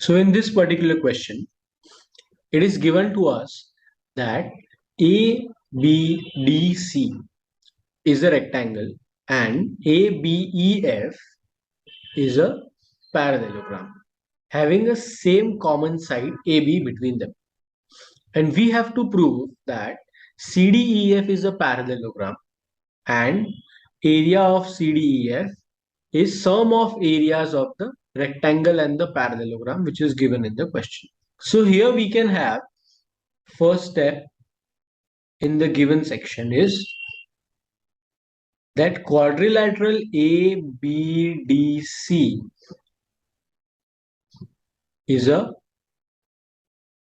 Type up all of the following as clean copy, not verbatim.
So in this particular question, it is given to us that ABDC is a rectangle and ABEF is a parallelogram having a same common side AB between them. And we have to prove that CDEF is a parallelogram and area of CDEF is sum of areas of the rectangle and the parallelogram which is given in the question. So here we can have first step in the given section is that quadrilateral ABDC is a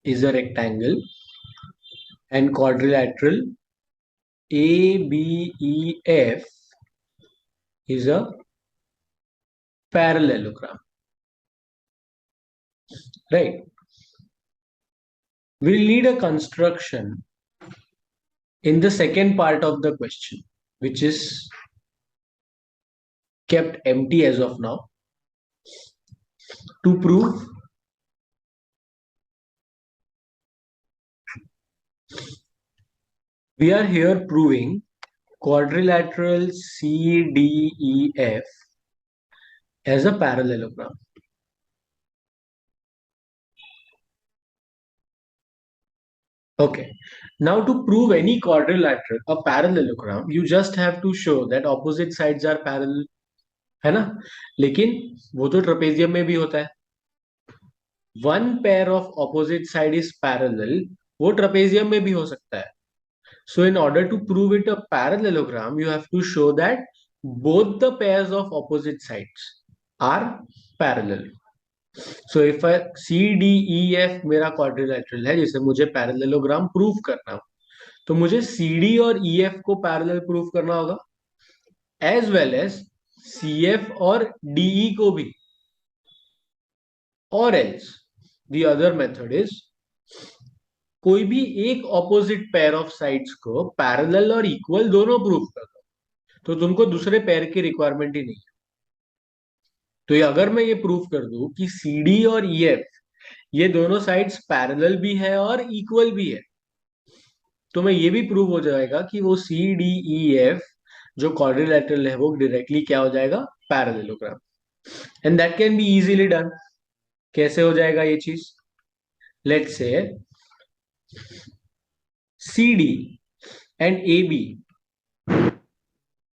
rectangle and quadrilateral ABEF is a parallelogram, right? We'll need a construction in the second part of the question, which is kept empty as of now, to prove we are here proving quadrilateral CDEF as a parallelogram. Okay, now to prove any quadrilateral, a parallelogram, you just have to show that opposite sides are parallel, है ना? लेकिन वो तो trapezium में भी होता है. One pair of opposite side is parallel, वो ट्रेपेजियम में भी हो सकता है. So in order to prove it a parallelogram, you have to show that both the pairs of opposite sides are parallel. So if CDEF मेरा quadrilateral है जिसे मुझे parallelogram prove करना हो, तो मुझे CD और EF को parallel prove करना होगा as well as CF और DE को भी. Or else the other method is कोई भी एक ऑपोजिट पेयर ऑफ साइड्स को पैरेलल और इक्वल दोनों प्रूव कर दो, तो तुमको दूसरे पेयर की रिक्वायरमेंट ही नहीं है. तो ये अगर मैं ये प्रूव कर दूं कि CD और EF ये दोनों साइड्स पैरेलल भी है और इक्वल भी है, तो मैं ये भी प्रूव हो जाएगा कि वो CDEF जो क्वाड्रिलेटरल है वो डायरेक्टली क्या हो जाएगा, parallelogram. And that can be easily done. कैसे हो जाएगा ये चीज? Let's say CD and AB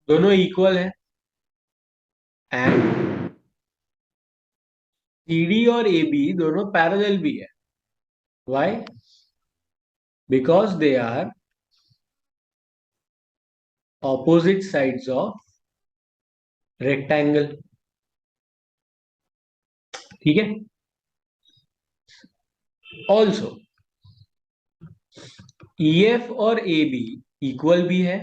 दोनों इक्वल है एंड CD और AB दोनों पैरेलल भी है. Why? Because they are opposite sides of rectangle. ठीक है. ऑल्सो EF और AB इक्वल भी है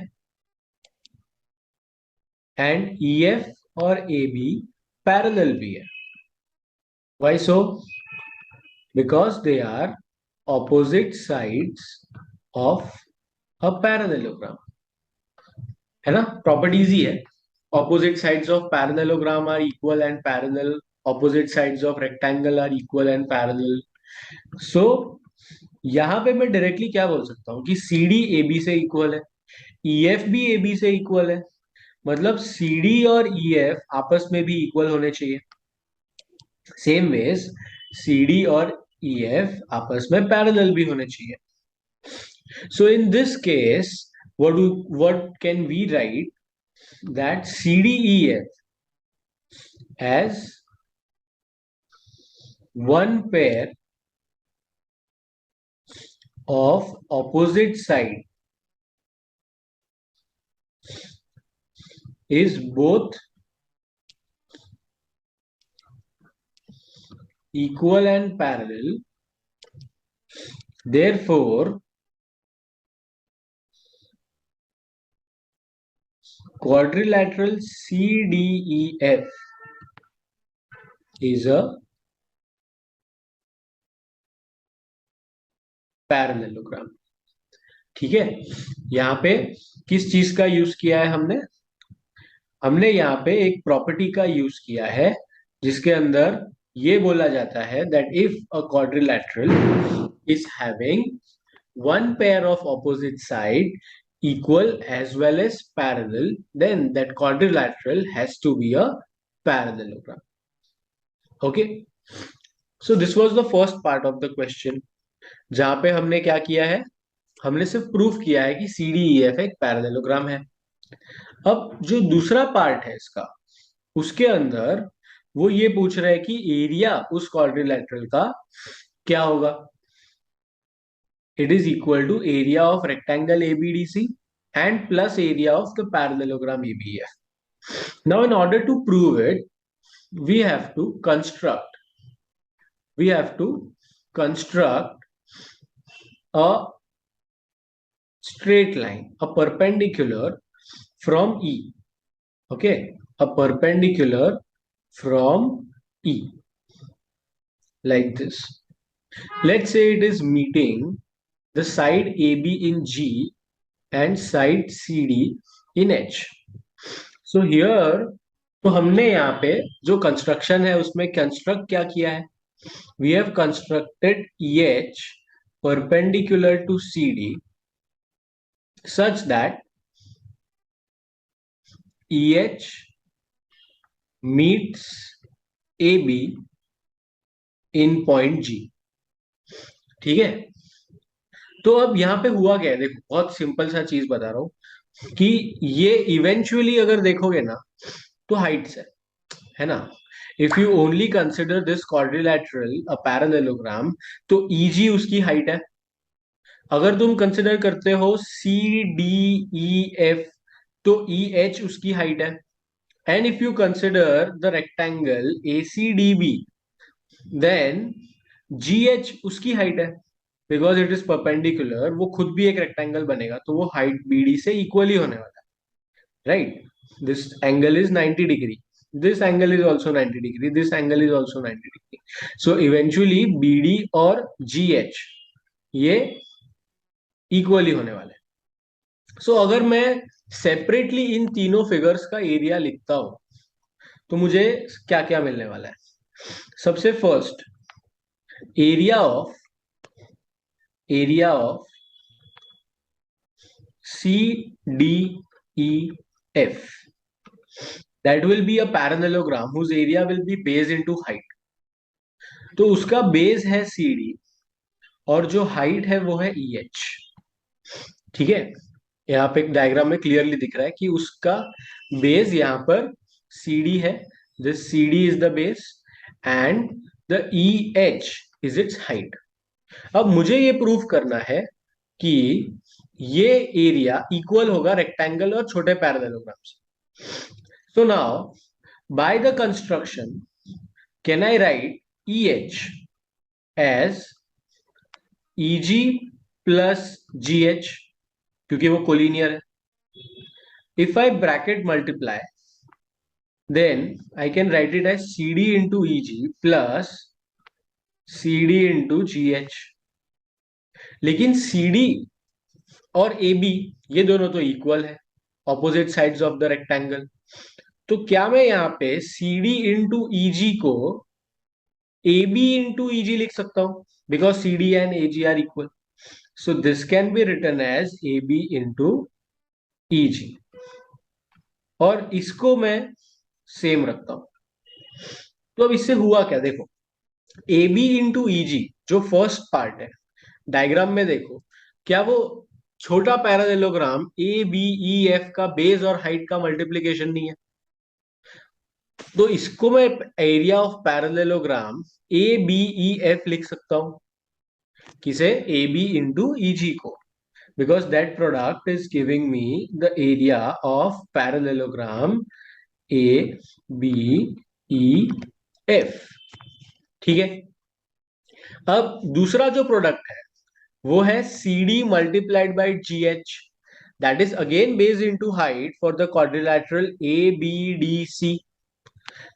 एंड EF और AB पैरेलल भी है. Why so? Because they are opposite sides of a parallelogram. है ना? Properties ही है. Opposite sides of parallelogram are equal and parallel. Opposite sides of rectangle are equal and parallel. So यहां पे मैं directly क्या बोल सकता हूं कि CD AB से इक्वल है, EF भी AB से इक्वल है. मतलब CD और EF आपस में भी इक्वल होने चाहिए. सेम वेज CD और EF आपस में पैरेलल भी होने चाहिए. So in this case, what can we write? That CDEF as one pair of opposite side is both equal and parallel. Therefore, quadrilateral CDEF is a parallelogram. ठीक है. यहां पे किस चीज का यूज किया है हमने यहाँ पे एक प्रॉपर्टी का यूज किया है जिसके अंदर ये बोला जाता है that if a quadrilateral is having one pair of opposite side equal as well as parallel, then that quadrilateral has to be a parallelogram. Okay, so this was the first part of the question, जहां पे हमने क्या किया है, हमने सिर्फ proof किया है कि सी डी ई एफ एक पैरेललोग्राम है। अब जो दूसरा पार्ट है इसका, उसके अंदर वो ये पूछ रहा है कि एरिया उस क्वाड्रिलेटरल का क्या होगा। It is equal to area of rectangle ABDC and plus area of the parallelogram ABF. Now, in order to prove it, we have to construct we have to construct a straight line, a perpendicular from E. Okay, a perpendicular from E, like this. Let's say it is meeting the side AB in G and side CD in H. So here, तो हमने यहाँ पे जो construction है उसमें construct क्या किया है, we have constructed EH perpendicular to CD such that EH meets AB in point G। ठीक है, तो अब यहाँ पे हुआ क्या है, देखो बहुत सिंपल सा चीज बता रहा हूं कि ये इवेंचुअली अगर देखोगे ना तो हाइट्स है ना। If you only consider this quadrilateral a parallelogram, तो ईजी उसकी हाइट है। अगर तुम कंसिडर करते हो सी डी ई एफ, तो ई एच उसकी हाइट है। And if you consider the rectangle A C D B, then G H उसकी हाइट है, बिकॉज इट इज परपेंडिकुलर, वो खुद भी एक रेक्टेंगल बनेगा, तो वो हाइट बी डी से इक्वली होने वाला है, right. This angle is 90 degree, this angle is also 90 degree, this angle is also 90 degree. So eventually BD और GH ये इक्वली होने वाले हैं। सो अगर मैं सेपरेटली इन तीनों फिगर्स का एरिया लिखता हूं तो मुझे क्या क्या मिलने वाला है। सबसे first, area of C D E F, that will be a parallelogram whose area will be base into height। तो उसका बेस है सी डी और जो हाइट है वो है ई एच। ठीक है, यहाँ पे एक डायग्राम में क्लियरली दिख रहा है कि उसका बेस यहाँ पर सी डी है, this C D is the base and the E H is its height. अब मुझे ये प्रूफ करना है कि ये एरिया इक्वल होगा रेक्टेंगल और छोटे पैरेललोग्राम से। So now by the construction can I write E H as E G plus G H, क्योंकि वो कोलिनियर है। If I bracket multiply, then I can write it as C D into E G plus C D into G H. लेकिन C D और A B ये दोनों तो equal है, opposite sides of the rectangle. तो क्या मैं यहाँ पे सी डी इंटू ई जी को ए बी इंटू ई जी लिख सकता हूं, because C D and A G are equal. So this can be written as AB into EG, और इसको मैं सेम रखता हूं। तो अब इससे हुआ क्या, देखो AB इंटू EG जो फर्स्ट पार्ट है डायग्राम में, देखो क्या वो छोटा parallelogram A B E F का बेस और हाइट का मल्टीप्लीकेशन नहीं है। तो इसको मैं area of parallelogram A B E F लिख सकता हूं, किसे, ए बी इंटू ई जी को, because that product is giving me the area of parallelogram A B E F। ठीक है, अब दूसरा जो प्रोडक्ट है वो है C D multiplied by G H, that is again based into height for the quadrilateral A B D C.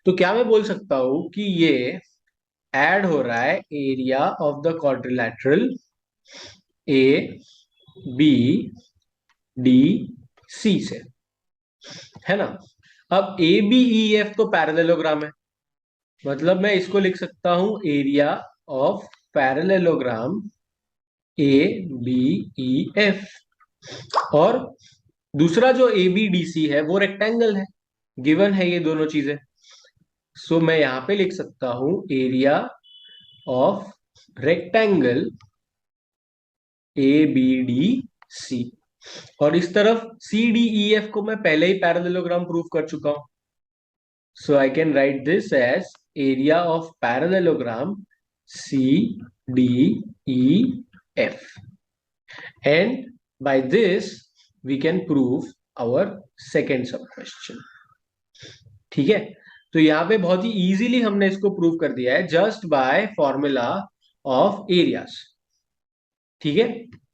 तो क्या मैं बोल सकता हूं कि ये ऐड हो रहा है area of the quadrilateral A B D C से, है ना। अब ए बी ई एफ तो पैरेललोग्राम है, मतलब मैं इसको लिख सकता हूं area of parallelogram A B E F. और दूसरा जो ए बी डी सी है वो रेक्टेंगल है, गिवन है ये दोनों चीजें। सो मैं यहां पे लिख सकता हूं area of rectangle A B D C. और इस तरफ सी डी ई एफ को मैं पहले ही पैरेललोग्राम प्रूव कर चुका हूं। So I can write this as area of parallelogram C D E F, and by this we can prove our second sub question. ठीक है, तो यहां पे बहुत ही इजीली हमने इसको प्रूव कर दिया है just by formula of areas. ठीक है,